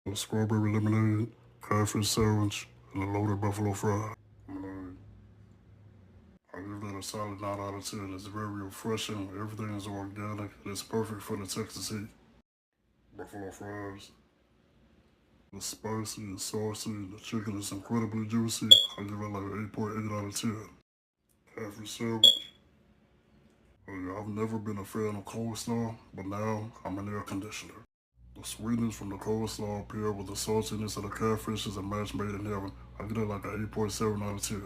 A strawberry lemonade, catfish sandwich, and a loaded buffalo fry. Lemonade. I give that a solid 9 out of 10. It's very refreshing. Everything is organic. It's perfect for the Texas heat. Buffalo fries. It's spicy, it's saucy, the chicken is incredibly juicy. I give it like an 8.8 out of 10. Catfish sandwich. I've never been a fan of coleslaw, but now I'm an air conditioner. The sweetness from the coleslaw paired with the saltiness of the catfish is a match made in heaven. I get it like an 8.7 out of 10.